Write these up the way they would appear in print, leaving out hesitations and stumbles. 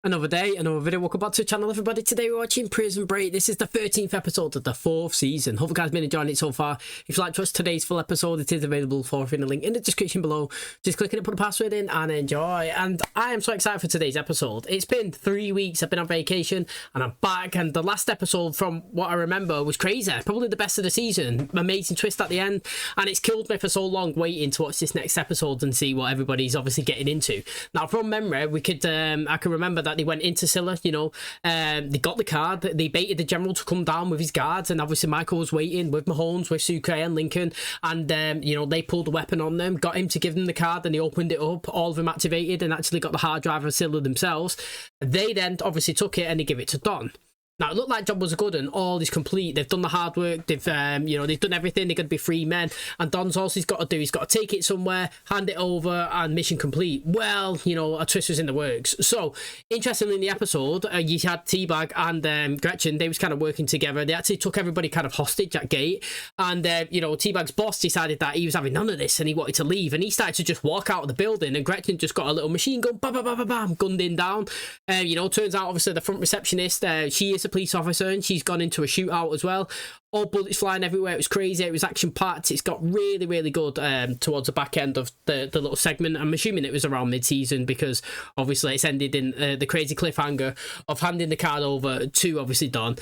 Another day, another video. Welcome back to the channel, everybody. Today we're watching Prison Break. This is the 13th episode of the 4th season. Hope you guys have been enjoying it so far. If you like to watch today's full episode, it is available for free in the link in the description below. Just click it, put a password in and enjoy. And I am so excited for today's episode. It's been 3 weeks. I've been on vacation and I'm back. And the last episode, from what I remember, was crazy. Probably the best of the season. Amazing twist at the end. And it's killed me for so long waiting to watch this next episode and see what everybody's obviously getting into. Now, from memory, I can remember that they went into Scylla, you know, they got the card, they baited the general to come down with his guards, and obviously Michael was waiting with Mahomes, with Sucre and Lincoln, and you know, they pulled a weapon on them, got him to give them the card, and they opened it up, all of them activated and actually got the hard drive of Scylla themselves. They then obviously took it and they give it to Don. Now, it looked like job was good and all is complete. They've done the hard work. They've, you know, they've done everything. They're going to be free men. And Don's all he's got to do. He's got to take it somewhere, hand it over, and mission complete. Well, you know, a twist was in the works. So, interestingly, in the episode, you had T-Bag and Gretchen. They was kind of working together. They actually took everybody kind of hostage at gate. And, you know, T-Bag's boss decided that he was having none of this and he wanted to leave. And he started to just walk out of the building. And Gretchen just got a little machine gun, bam, bam, bam, bam, bam, gunned him down. You know, turns out, obviously, the front receptionist, she is a police officer and she's gone into a shootout as well. All bullets flying everywhere. It was crazy. It was action packed. It's got really, really good towards the back end of the little segment. I'm assuming it was around mid-season because obviously it's ended in the crazy cliffhanger of handing the card over to obviously Don.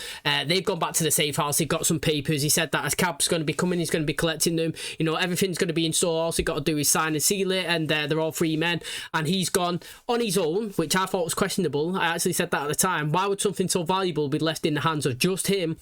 They've gone back to the safe house. They've got some papers. He said that as Cab's going to be coming, he's going to be collecting them. You know, everything's going to be in store. All he's got to do is sign and seal it, and they're all free men. And he's gone on his own, which I thought was questionable. I actually said that at the time. Why would something so valuable be left in the hands of just him?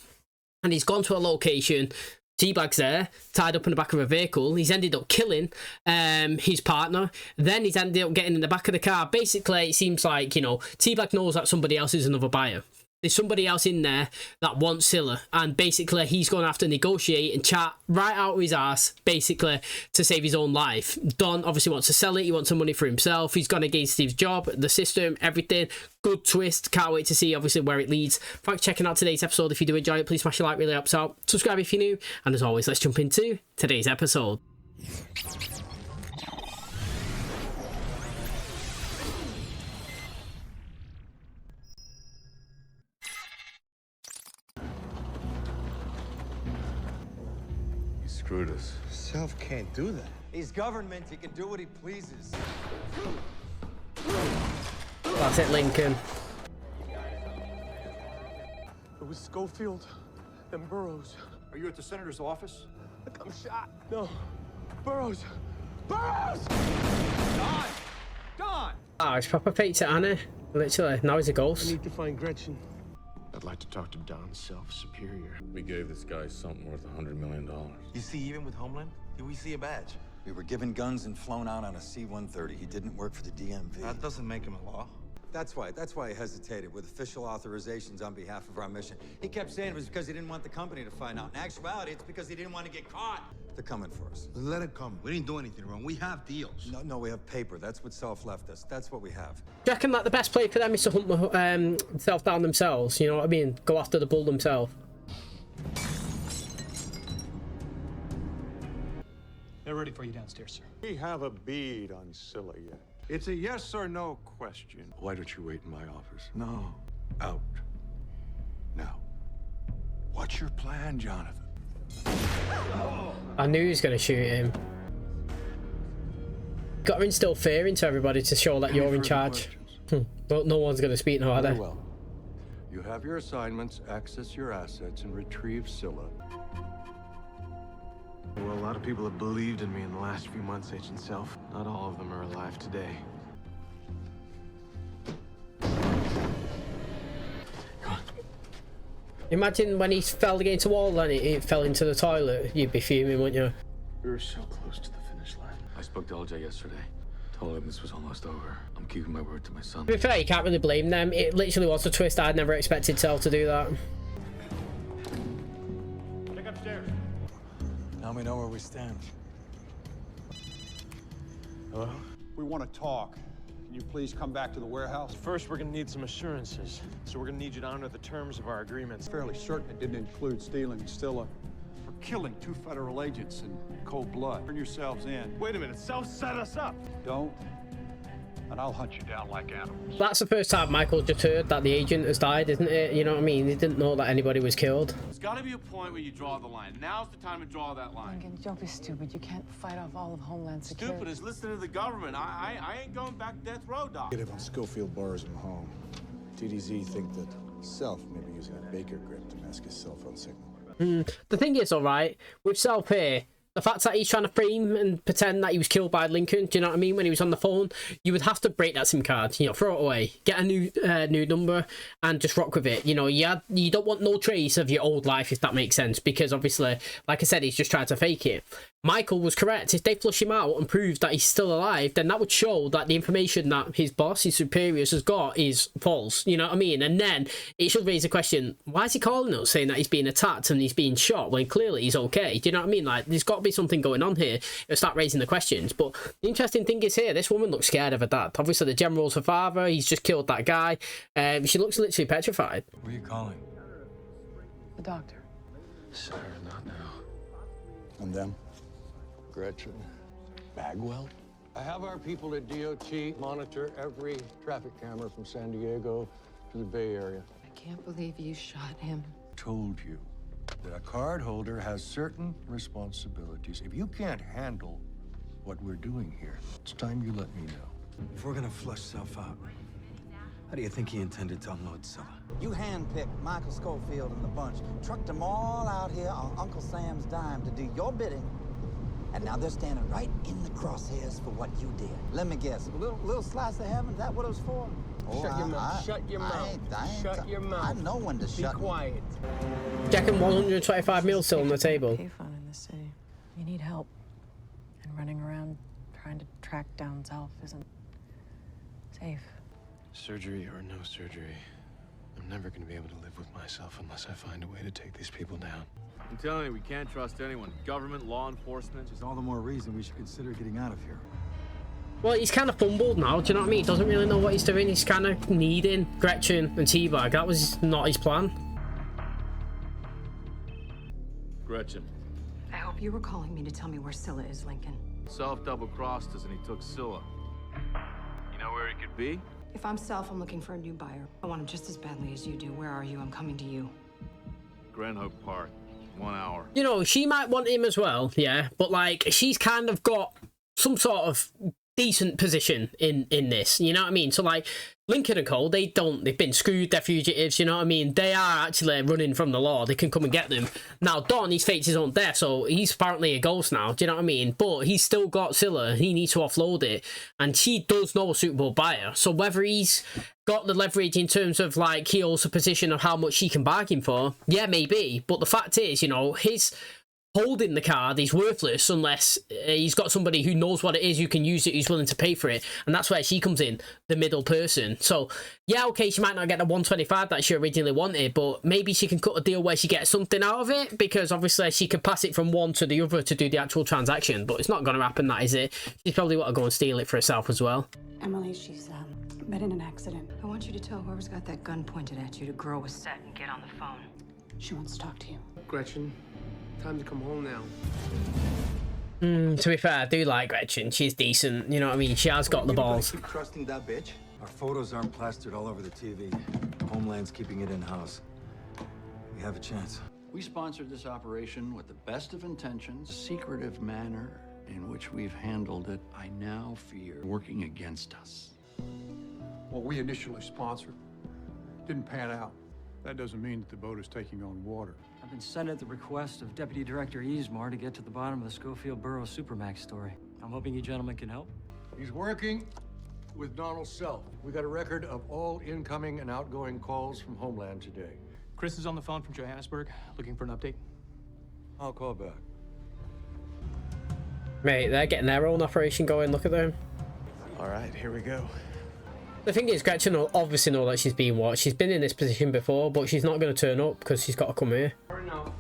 And he's gone to a location. T-Bag's there, tied up in the back of a vehicle. He's ended up killing his partner. Then he's ended up getting in the back of the car. Basically, it seems like, you know, T-Bag knows that somebody else is another buyer. There's somebody else in there that wants Scylla, and basically he's going to have to negotiate and chat right out of his ass, basically, to save his own life. Don obviously wants to sell it. He wants some money for himself. He's gone against Steve's job, the system, everything. Good twist. Can't wait to see, obviously, where it leads. Thanks for checking out today's episode. If you do enjoy it, please smash a like, really helps out. Subscribe if you're new, and as always, let's jump into today's episode. Screwed us. Self can't do that. He's government. He can do what he pleases. That's it, Lincoln. It was Schofield and Burroughs. Are you at the senator's office? I'm shot. No. Burroughs! Burroughs! Don! Don! Oh, it's proper Pete to Anna. Literally, now he's a I ghost. need to find Gretchen. I'd like to talk to Don's self-superior. We gave this guy something worth $100 million. You see, even with Homeland, we see a badge. We were given guns and flown out on a C-130. He didn't work for the DMV. That doesn't make him a law. That's why he hesitated with official authorizations on behalf of our mission. He kept saying it was because he didn't want the company to find out. In actuality, it's because he didn't want to get caught. They're coming for us. Let it come. We didn't do anything wrong. We have deals. No, we have paper. That's what Self left us. That's what we have. Do you reckon that the best play for them is to hunt themselves down themselves? You know what I mean? Go after the bull themselves. They're ready for you downstairs, sir. We have a bead on Scylla yet. It's a yes or no question. Why don't you wait in my office? No. Out. Now. What's your plan, Jonathan? I knew he was going to shoot him. Got to instill fear into everybody to show that you're in charge. But no one's going to speak now, are they? Very well. You have your assignments, access your assets, and retrieve Scylla. Well, a lot of people have believed in me in the last few months, Agent Self. Not all of them are alive today. Imagine when he fell against a wall and it fell into the toilet. You'd be fuming, wouldn't you? We were so close to the finish line. I spoke to LJ yesterday. Told him this was almost over. I'm keeping my word to my son. To be fair, you can't really blame them. It literally was a twist. I'd never expected Sel to do that. Check upstairs. Now we know where we stand. Hello? We want to talk. Can you please come back to the warehouse? First, we're gonna need some assurances. So we're gonna need you to honor the terms of our agreements. Fairly certain it didn't include stealing Scylla. For killing 2 federal agents in cold blood. Turn yourselves in. Wait a minute, Self set us up. Don't and I'll hunt you down like animals. That's the first time Michael just heard that the agent has died, isn't it? You know what I mean? He didn't know that anybody was killed. There's got to be a point where you draw the line. Now's the time to draw that line. Lincoln, don't be stupid. You can't fight off all of Homeland Security. Stupid is listening to the government. I ain't going back to death row, Doc. Get him on Schofield borrows him home. TDZ think that Self may be using a Baker grip to mask his cell phone signal. The thing is, all right, with Self here, the fact that he's trying to frame and pretend that he was killed by Lincoln, do you know what I mean? When he was on the phone, you would have to break that SIM card, you know, throw it away, get a new number, and just rock with it. You know, you don't want no trace of your old life, if that makes sense, because obviously, like I said, he's just trying to fake it. Michael was correct. If they flush him out and prove that he's still alive, then that would show that the information that his boss, his superiors, has got is false. You know what I mean? And then it should raise a question: why is he calling us saying that he's being attacked and he's being shot when clearly he's okay? Do you know what I mean? Like, there's got to be something going on here. It'll start raising the questions. But the interesting thing is here, this woman looks scared of her dad. Obviously, the general's her father. He's just killed that guy. She looks literally petrified. Who are you calling? The doctor. Sir, not now. And them? Gretchen. Bagwell? I have our people at DOT monitor every traffic camera from San Diego to the Bay Area. I can't believe you shot him. Told you that a card holder has certain responsibilities. If you can't handle what we're doing here, it's time you let me know. If we're gonna flush Self out, how do you think he intended to unload Scylla? You handpicked Michael Schofield and the bunch, trucked them all out here on Uncle Sam's dime to do your bidding, and now they're standing right in the crosshairs for what you did. Let me guess, a little slice of heaven, is that what it was for? Oh, Shut your mouth. Shut your mouth. Shut your mouth. I know when to shut. Be quiet. Jacking 125 mil still on the table. Payphone in the city. You need help. And running around trying to track down Self isn't safe. Surgery or no surgery, I'm never going to be able to live with myself unless I find a way to take these people down. I'm telling you, we can't trust anyone. Government, law enforcement. There's all the more reason we should consider getting out of here. Well, he's kind of fumbled now, do you know what I mean? He doesn't really know what he's doing. He's kind of needing Gretchen and T-Bag. That was not his plan. Gretchen. I hope you were calling me to tell me where Scylla is, Lincoln. Self double-crossed us and he took Scylla. You know where he could be? If I'm Self, I'm looking for a new buyer. I want him just as badly as you do. Where are you? I'm coming to you. Grand Hook Park. 1 hour. You know, she might want him as well, yeah, but like, she's kind of got some sort of decent position in this, you know what I mean? So like, Lincoln and Cole, they've been screwed, they're fugitives, you know what I mean? They are actually running from the law, they can come and get them. Now Don, he's faked his own death, so he's apparently a ghost now, do you know what I mean? But he's still got Scylla, he needs to offload it, and she does know a suitable buyer, so whether he's got the leverage in terms of like, he holds a position of how much she can bargain for, yeah, maybe, but the fact is, you know, his holding the card is worthless unless he's got somebody who knows what it is, who can use it, who's willing to pay for it, and that's where she comes in, the middle person. So yeah, okay, she might not get the 125 that she originally wanted, but maybe she can cut a deal where she gets something out of it, because obviously she can pass it from one to the other to do the actual transaction, but it's not going to happen, that is it. She's probably want to go and steal it for herself as well. Emily, she's been in an accident. I want you to tell whoever's got that gun pointed at you to grow a set and get on the phone. She wants to talk to you. Gretchen, time to come home now. To be fair, I do like Gretchen. She's decent, you know what I mean? She has got the balls. Keep trusting that bitch? Our photos aren't plastered all over the TV. Homeland's keeping it in-house. We have a chance. We sponsored this operation with the best of intentions, secretive manner in which we've handled it. I now fear working against us. What we initially sponsored didn't pan out. That doesn't mean that the boat is taking on water. I've been sent at the request of Deputy Director Easmar to get to the bottom of the Schofield Borough Supermax story. I'm hoping you gentlemen can help. He's working with Donald Self. We got a record of all incoming and outgoing calls from Homeland today. Chris is on the phone from Johannesburg, looking for an update. I'll call back. Mate, they're getting their own operation going, look at them. All right, here we go. The thing is, Gretchen will obviously know that she's being watched. She's been in this position before, but she's not going to turn up because she's got to come here. Far enough.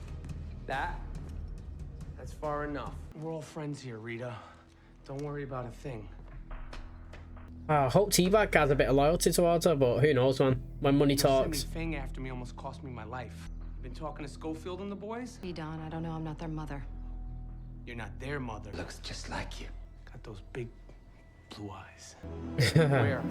That's far enough. We're all friends here, Rita. Don't worry about a thing. I hope T-Bag has a bit of loyalty towards her, but who knows, man. When money talks. Sending Fang after me almost cost me my life. Been talking to Schofield and the boys? Hey, Don, I don't know. I'm not their mother. You're not their mother. Looks just like you. Got those big, Blue eyes. Where?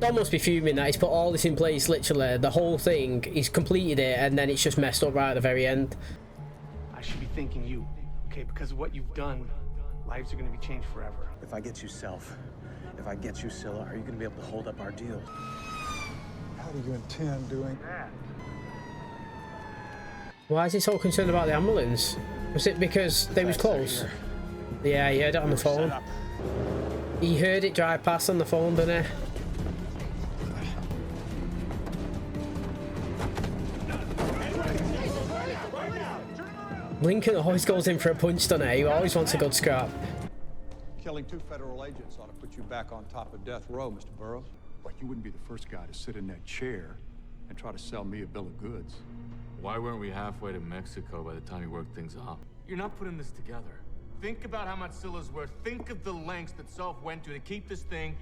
Don must be fuming that he's put all this in place, literally the whole thing, he's completed it, and then it's just messed up right at the very end. I should be thanking you, okay? Because of what you've done, lives are gonna be changed forever. If I get you Self, if I get you Scylla, are you gonna be able to hold up our deal? How do you intend doing that? Why is he so concerned about the ambulance? Was it because they was close? Yeah, he heard it on the phone. He heard it drive past on the phone, didn't he? Lincoln always goes in for a punch, doesn't he? He always wants a good scrap. Killing 2 federal agents ought to put you back on top of death row, Mr. Burroughs. But you wouldn't be the first guy to sit in that chair and try to sell me a bill of goods. Why weren't we halfway to Mexico by the time you worked things out? You're not putting this together. Think about how much Scylla's worth. Think of the lengths that Self went to keep this thing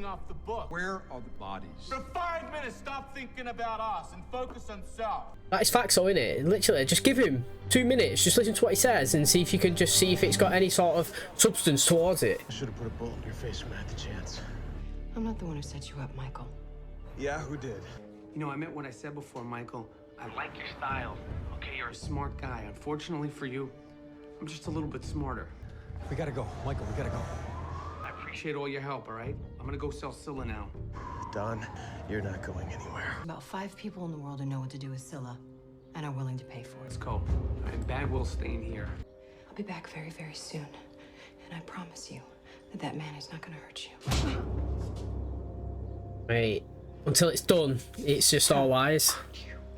off the book. Where are the bodies? For 5 minutes, stop thinking about us and focus on Self. That is facts, though, isn't it? Literally, just give him 2 minutes, just listen to what he says and see if you can just see if it's got any sort of substance towards it. I should have put a bullet in your face when I had the chance. I'm not the one who set you up, Michael. Yeah, who did? You know, I meant what I said before, Michael. I like your style. Okay, you're a smart guy. Unfortunately for you, I'm just a little bit smarter. We gotta go. Michael, we gotta go. I appreciate all your help, all right? I'm gonna go sell Scylla now. Don, you're not going anywhere. About 5 people in the world who know what to do with Scylla and are willing to pay for it. Let's go. And Bagwell's staying here. I'll be back very, very soon. And I promise you that that man is not gonna hurt you. Wait, until it's done, it's just all wise.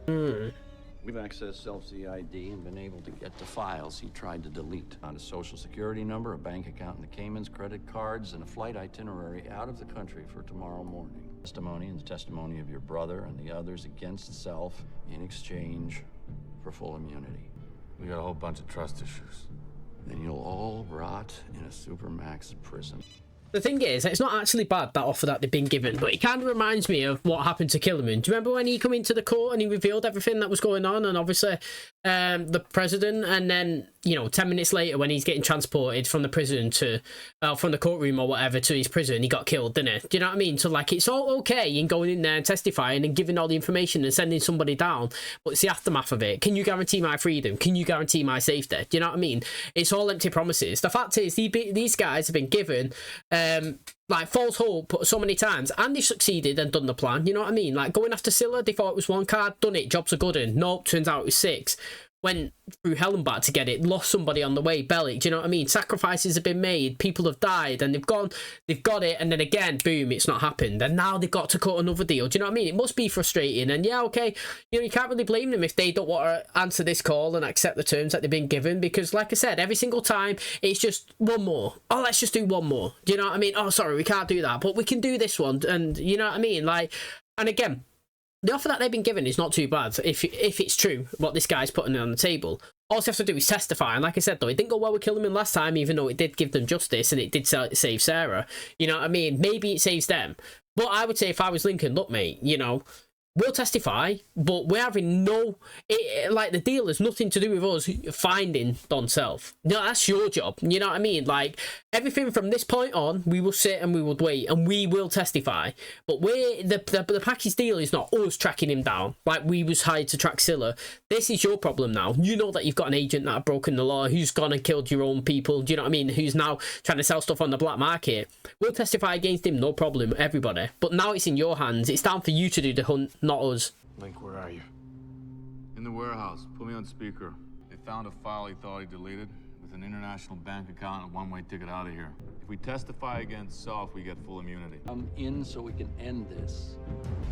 We've accessed Self's ID and been able to get to files he tried to delete. On a social security number, a bank account in the Caymans, credit cards, and a flight itinerary out of the country for tomorrow morning. Testimony and the testimony of your brother and the others against Self in exchange for full immunity. We got a whole bunch of trust issues. Then you'll all rot in a supermax prison. The thing is, it's not actually bad, that offer that they've been given, but it kind of reminds me of what happened to Killerman. Do you remember when he come into the court and he revealed everything that was going on, and obviously the president, and then, you know, 10 minutes later when he's getting transported from the prison to, from the courtroom or whatever to his prison, he got killed, didn't he? Do you know what I mean? So, like, it's all okay in going in there and testifying and giving all the information and sending somebody down, but it's the aftermath of it. Can you guarantee my freedom? Can you guarantee my safety? Do you know what I mean? It's all empty promises. The fact is, these guys have been given like false hope so many times, and they've succeeded and done the plan. You know what I mean? Like going after Scylla, they thought it was 1 card, done it, job's a good one. Nope, turns out it was 6. Went through hell and back to get it, lost somebody on the way, Bellic. Do you know what I mean? Sacrifices have been made, people have died, and they've got it, and then again, boom, it's not happened, and now they've got to cut another deal. Do you know what I mean? It must be frustrating, and yeah, okay, you know, you can't really blame them if they don't want to answer this call and accept the terms that they've been given, because like I said, every single time it's just one more. Oh, let's just do one more. Do you know what I mean? Oh, sorry, we can't do that, but we can do this one, and you know what I mean? Like, and again, the offer that they've been given is not too bad if it's true what this guy's putting on the table. All you have to do is testify, and like I said, though, it didn't go well with Killerman last time, even though it did give them justice and it did save Sarah. You know what I mean? Maybe it saves them. But I would say if I was Lincoln, look, mate, you know, we'll testify, but we're having like, the deal has nothing to do with us finding Don Self. No, that's your job. You know what I mean? Like, everything from this point on, we will sit and we will wait and we will testify. But the package deal is not us tracking him down like we was hired to track Scylla. This is your problem now. You know that you've got an agent that have broken the law, who's gone and killed your own people. Do you know what I mean? Who's now trying to sell stuff on the black market. We'll testify against him, no problem, everybody. But now it's in your hands. It's down for you to do the hunt, not us. Link, where are you? In the warehouse. Put me on speaker. They found a file he thought he deleted with an international bank account and a one-way ticket out of here. If we testify against Self, we get full immunity. I'm in so we can end this.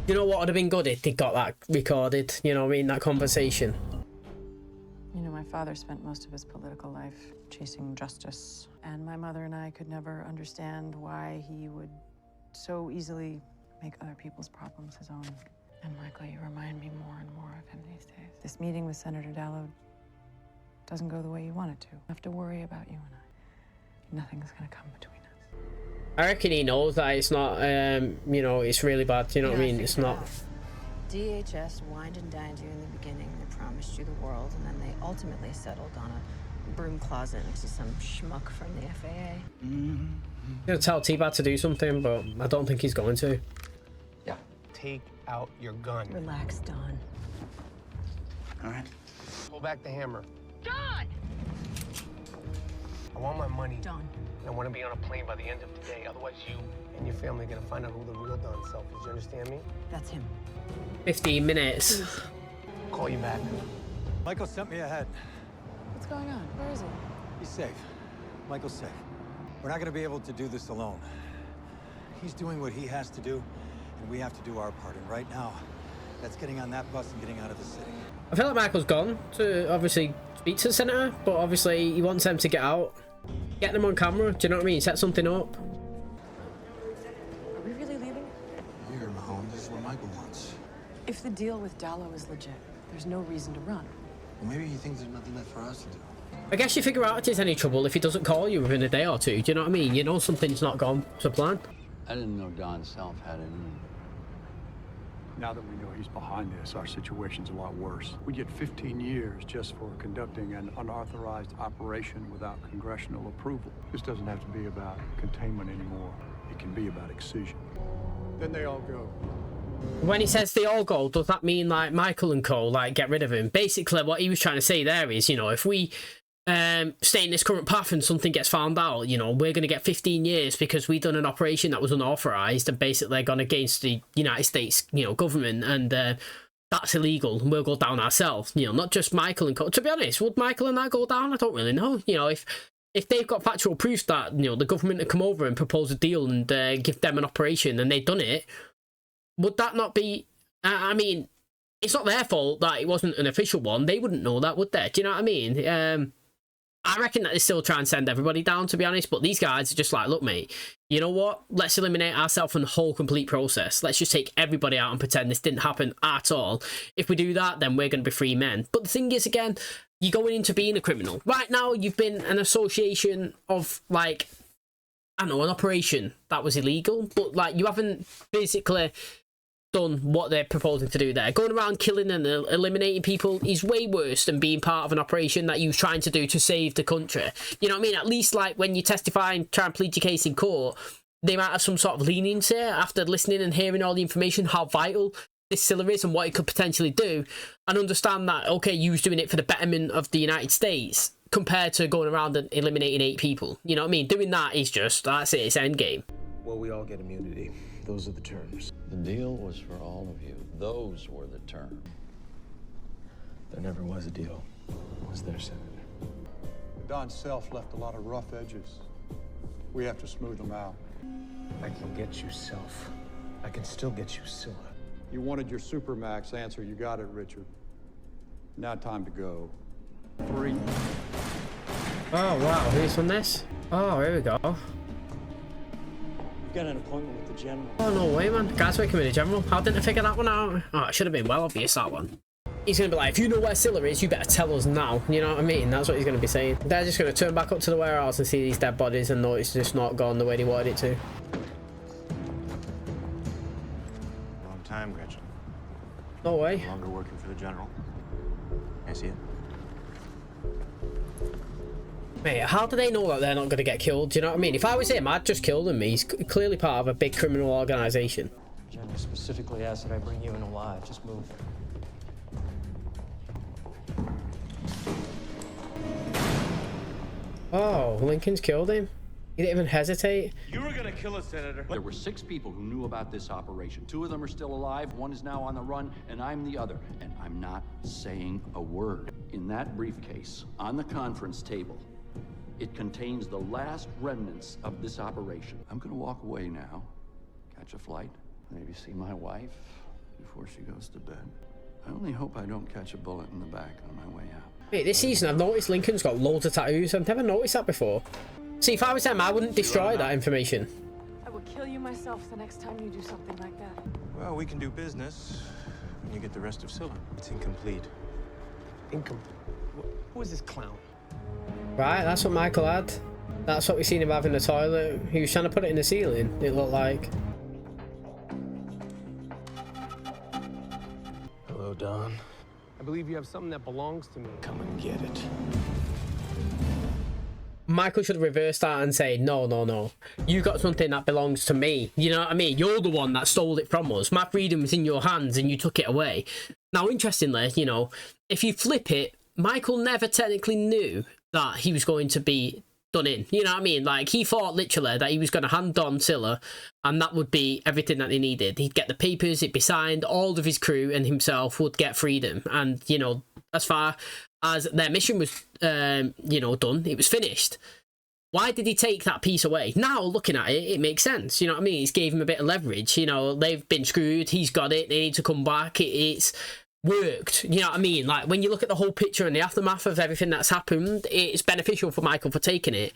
You know what would have been good if they got that recorded? You know what I mean? That conversation. You know, my father spent most of his political life chasing justice, and my mother and I could never understand why he would so easily make other people's problems his own. And Michael, you remind me more and more of him these days. This meeting with Senator Dallo doesn't go the way you want it to. I have to worry about you and I. Nothing's gonna come between us. I reckon he knows that it's not, you know, it's really bad. You know what I mean? It's not. DHS wined and dined you in the beginning. They promised you the world, and then they ultimately settled on a broom closet into some schmuck from the FAA. I'm gonna tell T-Bag to do something, but I don't think he's going to. Yeah. Take out your gun. Relax, Don. All right. Pull back the hammer. Don! I want my money. Don. I want to be on a plane by the end of the day. Otherwise, you and your family are going to find out who the real Don Self is. You understand me? That's him. 15 minutes. Call you back. Michael sent me ahead. What's going on? Where is he? He's safe. Michael's safe. We're not going to be able to do this alone. He's doing what he has to do, and we have to do our part. And right now, that's getting on that bus and getting out of the city. I feel like Michael's gone to obviously speak to the senator, but obviously he wants them to get out. Get them on camera, do you know what I mean? Set something up. Are we really leaving? Here, Mahone, this is what Michael wants. If the deal with Dallo is legit, there's no reason to run. Well, maybe he thinks there's nothing left for us to do. I guess you figure out if there's any trouble if he doesn't call you within a day or two, do you know what I mean? You know something's not gone to plan. I didn't know Don Self had it in him. Now that we know he's behind this, our situation's a lot worse. We get 15 years just for conducting an unauthorized operation without congressional approval. This doesn't have to be about containment anymore. It can be about excision. Then they all go. When he says they all go, does that mean like Michael and co like get rid of him? Basically what he was trying to say there is, you know, if we stay in this current path and something gets found out, you know, we're going to get 15 years because we've done an operation that was unauthorized and basically gone against the United States, you know, government, and that's illegal and we'll go down ourselves. You know, not just Michael and co. To be honest, would Michael and that go down? I don't really know. You know, if they've got factual proof that, you know, the government had come over and proposed a deal and give them an operation and they've done it, would that not be... I mean, it's not their fault that it wasn't an official one. They wouldn't know that, would they? Do you know what I mean? I reckon that they still try and send everybody down, to be honest, but these guys are just like, look, mate, you know what? Let's eliminate ourselves from the whole complete process. Let's just take everybody out and pretend this didn't happen at all. If we do that, then we're going to be free men. But the thing is, again, you're going into being a criminal. Right now, you've been an association of, like, I don't know, an operation that was illegal, but, like, you haven't basically done what they're proposing to do there. Going around killing and eliminating people is way worse than being part of an operation that you're trying to do to save the country. You know what I mean? At least, like, when you testify and try and plead your case in court, they might have some sort of leniency after listening and hearing all the information, how vital this Scylla is and what it could potentially do, and understand that, okay, you was doing it for the betterment of the United States compared to going around and eliminating 8 people. You know what I mean? Doing that is just, that's it, it's endgame. Well, we all get immunity. Those are the terms. The deal was for all of you. Those were the terms. There never was a deal, was there, Senator? Don Self left a lot of rough edges. We have to smooth them out. I can get you Self. I can still get you Scylla. You wanted your Supermax answer. You got it, Richard. Now time to go. 3. Oh, wow. Who's done this? Oh, here we go. Got an appointment with the general. Oh, no way, man. Guy's working with the general. How didn't I figure that one out? Oh, it should have been well obvious, that one. He's going to be like, if you know where Scylla is, you better tell us now. You know what I mean? That's what he's going to be saying. They're just going to turn back up to the warehouse and see these dead bodies and know it's just not gone the way they wanted it to. Wrong time, Gretchen. No way. No longer working for the general. I see it. Mate, how do they know that they're not going to get killed? Do you know what I mean? If I was him, I'd just kill them. He's clearly part of a big criminal organisation. General specifically asked that I bring you in alive. Just move. Oh, Lincoln's killed him. He didn't even hesitate. You were gonna kill us, Senator. There were 6 people who knew about this operation. 2 of them are still alive, 1 is now on the run, and I'm the other. And I'm not saying a word. In that briefcase, on the conference table, it contains the last remnants of this operation. I'm gonna walk away now, catch a flight, maybe see my wife before she goes to bed. I only hope I don't catch a bullet in the back on my way out. Mate, this season I've noticed Lincoln's got loads of tattoos. I've never noticed that before. See, if I was them, I wouldn't destroy that information. I will kill you myself the next time you do something like that. Well, we can do business when you get the rest of Scylla. It's incomplete. Incomplete. Who is this clown? Right, that's what Michael had. That's what we seen him have in the toilet. He was trying to put it in the ceiling, it looked like. Hello, Don. I believe you have something that belongs to me. Come and get it. Michael should have reversed that and say, no, you got something that belongs to me. You know what I mean? You're the one that stole it from us. My freedom was in your hands and you took it away. Now, interestingly, you know, if you flip it, Michael never technically knew that he was going to be done in. You know what I mean? Like, he thought literally that he was going to hand Don Scylla and that would be everything that they needed. He'd get the papers, it'd be signed, all of his crew and himself would get freedom. And, you know, as far as their mission was, you know, done, it was finished. Why did he take that piece away? Now, looking at it, it makes sense. You know what I mean? He's gave him a bit of leverage. You know, they've been screwed. He's got it. They need to come back. It's worked. You know what I mean? Like, when you look at the whole picture and the aftermath of everything that's happened, it's beneficial for Michael for taking it.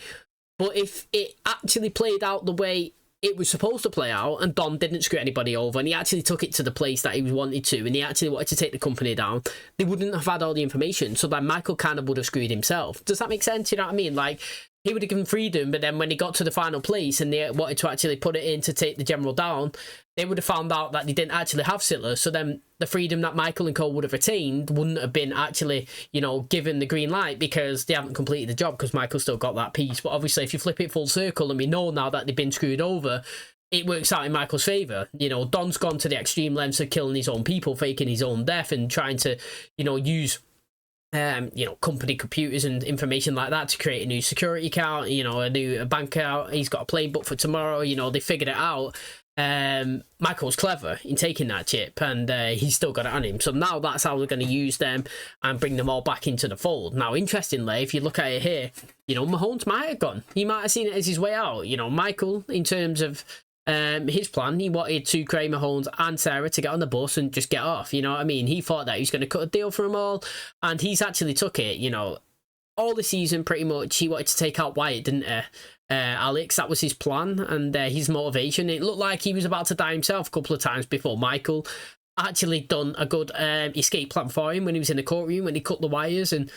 But if it actually played out the way it was supposed to play out and Don didn't screw anybody over and he actually took it to the place that he wanted to and he actually wanted to take the company down, they wouldn't have had all the information. So then Michael kind of would have screwed himself. Does that make sense? You know what I mean? Like, he would have given freedom, but then when he got to the final place and they wanted to actually put it in to take the general down, they would have found out that they didn't actually have Scylla. So then the freedom that Michael and Cole would have attained wouldn't have been actually, you know, given the green light because they haven't completed the job because Michael still got that piece. But obviously, if you flip it full circle and we know now that they've been screwed over, it works out in Michael's favour. You know, Don's gone to the extreme lengths of killing his own people, faking his own death and trying to, you know, use you know, company computers and information like that to create a new security account, you know, a new bank account. He's got a plane booked for tomorrow. You know, they figured it out. Michael's clever in taking that chip and he's still got it on him. So now that's how we're going to use them and bring them all back into the fold. Now, interestingly, if you look at it here, you know, Mahomes might have gone. He might have seen it as his way out. You know, Michael, in terms of his plan, he wanted to Craig Mahomes and Sarah to get on the bus and just get off. You know what I mean? He thought that he was going to cut a deal for them all, and he's actually took it. You know, all the season pretty much he wanted to take out Wyatt, didn't he? Alex, that was his plan and his motivation. It looked like he was about to die himself a couple of times before Michael actually done a good escape plan for him when he was in the courtroom, when he cut the wires and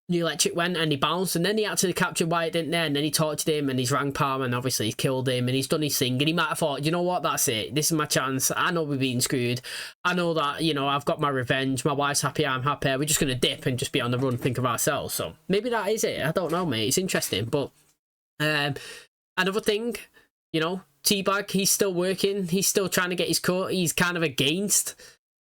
the electric went and he bounced, and then he actually captured Wyatt, didn't he? And then he tortured him and he's rang Palmer and obviously he's killed him and he's done his thing, and he might have thought, you know what, that's it, this is my chance. I know we're being screwed, I know that, you know, I've got my revenge, my wife's happy, I'm happy, we're just going to dip and just be on the run, think of ourselves. So maybe that is it, I don't know, mate, it's interesting. But another thing, you know, Teabag, he's still working, he's still trying to get his cut, he's kind of against,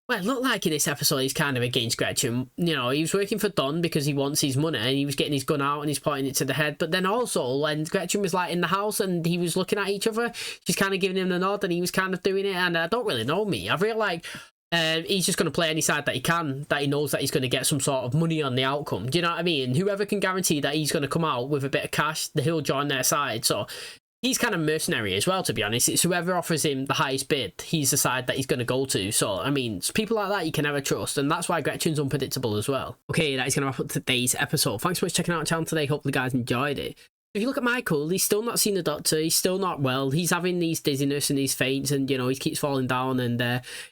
well, it looked like in this episode he's kind of against Gretchen. You know, he was working for Don because he wants his money and he was getting his gun out and he's pointing it to the head. But then also when Gretchen was like in the house and he was looking at each other, she's kind of giving him the nod and he was kind of doing it. And I don't really know me. I feel like he's just going to play any side that he can, that he knows that he's going to get some sort of money on the outcome. Do you know what I mean? Whoever can guarantee that he's going to come out with a bit of cash, he'll join their side. So he's kind of mercenary as well, to be honest. It's whoever offers him the highest bid, he's the side that he's going to go to. So, I mean, it's people like that you can never trust, and that's why Gretchen's unpredictable as well. Okay, that is going to wrap up today's episode. Thanks so much for checking out our channel today. Hopefully you guys enjoyed it. If you look at Michael, he's still not seen the doctor, he's still not well, he's having these dizziness and these faints, and, you know, he keeps falling down, and,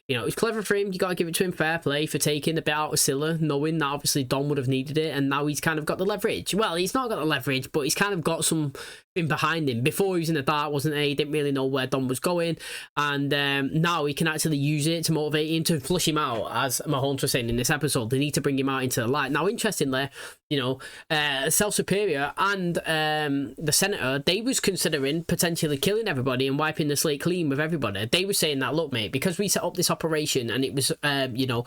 you know, it's clever for him, you got to give it to him, fair play, for taking a bit out of Scylla, knowing that obviously Don would have needed it, and now he's kind of got the leverage. Well, he's not got the leverage, but he's kind of got something behind him. Before he was in the dark, wasn't he? He didn't really know where Don was going, and now he can actually use it to motivate him, to flush him out, as Mahomes was saying in this episode. They need to bring him out into the light. Now, interestingly, you know, Self Superior and the Senator, they was considering potentially killing everybody and wiping the slate clean with everybody. They were saying that, look, mate, because we set up this operation and it was, you know,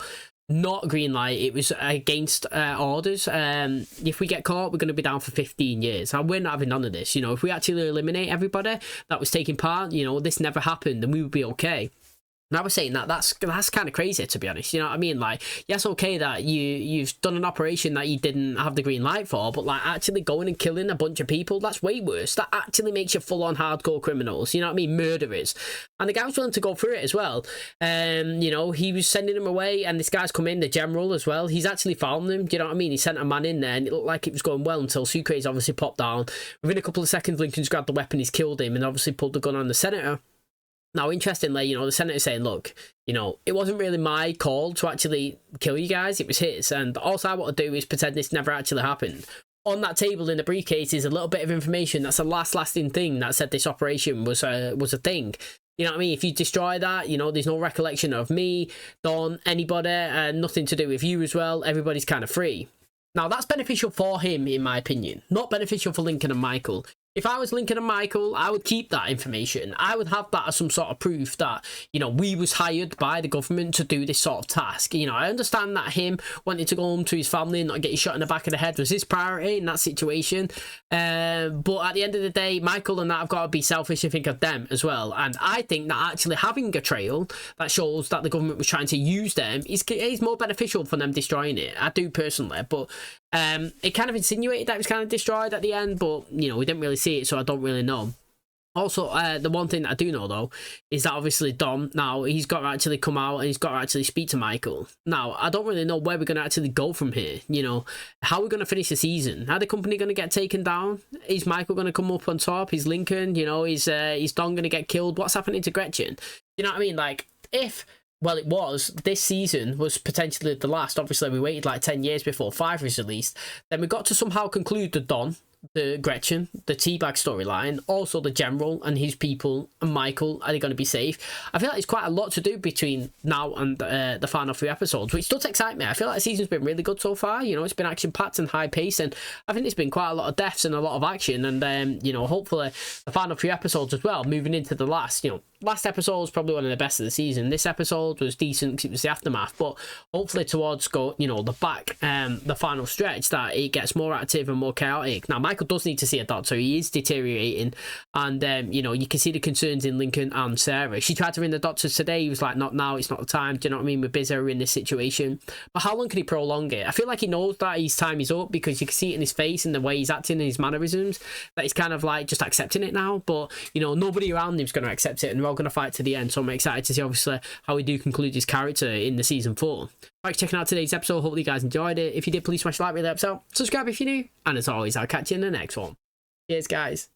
not green light, it was against orders. If we get caught, we're going to be down for 15 years. And we're not having none of this. You know, if we actually eliminate everybody that was taking part, you know, this never happened, then we would be okay. And I was saying that's kind of crazy, to be honest. You know what I mean? Like, yes, okay that you've done an operation that you didn't have the green light for, but like actually going and killing a bunch of people, that's way worse. That actually makes you full-on hardcore criminals. You know what I mean? Murderers. And the guy was willing to go through it as well. You know, he was sending them away, and this guy's come in, the general as well. He's actually found them. Do you know what I mean? He sent a man in there, and it looked like it was going well until Sucre's obviously popped down. Within a couple of seconds, Lincoln's grabbed the weapon, he's killed him, and obviously pulled the gun on the Senator. Now, interestingly, you know, the Senator's saying, look, you know, it wasn't really my call to actually kill you guys, it was his, and all I want to do is pretend this never actually happened. On that table in the briefcase is a little bit of information that's the lasting thing that said this operation was a thing. You know what I mean? If you destroy that, you know, there's no recollection of me, Don, anybody, and nothing to do with you as well. Everybody's kind of free. Now, that's beneficial for him, in my opinion. Not beneficial for Lincoln and Michael. If I was Lincoln and Michael, I would keep that information. I would have that as some sort of proof that, you know, we was hired by the government to do this sort of task. You know, I understand that him wanting to go home to his family and not getting shot in the back of the head was his priority in that situation. But at the end of the day, Michael and that have got to be selfish and think of them as well. And I think that actually having a trail that shows that the government was trying to use them is more beneficial for them destroying it. I do personally, but it kind of insinuated that it was kind of destroyed at the end, but, you know, we didn't really see it, so I don't really know. Also, the one thing that I do know, though, is that obviously Dom, now, he's got to actually come out and he's got to actually speak to Michael. Now, I don't really know where we're going to actually go from here, you know. How are we going to finish the season? How the company going to get taken down? Is Michael going to come up on top? Is Lincoln, you know, is Don going to get killed? What's happening to Gretchen? You know what I mean? Like, if... well, it was. This season was potentially the last. Obviously, we waited like 10 years before 5 was released. Then we got to somehow conclude the Don, the Gretchen, the Teabag storyline, also the General and his people, and Michael, are they going to be safe? I feel like it's quite a lot to do between now and the final 3 episodes, which does excite me. I feel like the season's been really good so far. You know, it's been action-packed and high-paced, and I think there's been quite a lot of deaths and a lot of action, and, you know, hopefully the final 3 episodes as well, moving into the last, you know, last episode was probably one of the best of the season. This episode was decent because it was the aftermath, but hopefully towards you know, the final stretch, that it gets more active and more chaotic. Now, Michael does need to see a doctor. He is deteriorating, and you know, you can see the concerns in Lincoln and Sarah. She tried to ring the doctors today. He was like, not now, it's not the time. Do you know what I mean? We're busy, we're in this situation. But how long can he prolong it? I feel like he knows that his time is up, because you can see it in his face and the way he's acting and his mannerisms, that he's kind of like just accepting it now. But, you know, nobody around him's going to accept it, and we're all going to fight to the end. So I'm excited to see, obviously, how we do conclude his character in the season 4. Thanks for checking out today's episode. Hopefully you guys enjoyed it. If you did, please smash the like, rate the episode, subscribe if you're new, and as always, I'll catch you in the next one. Cheers, guys.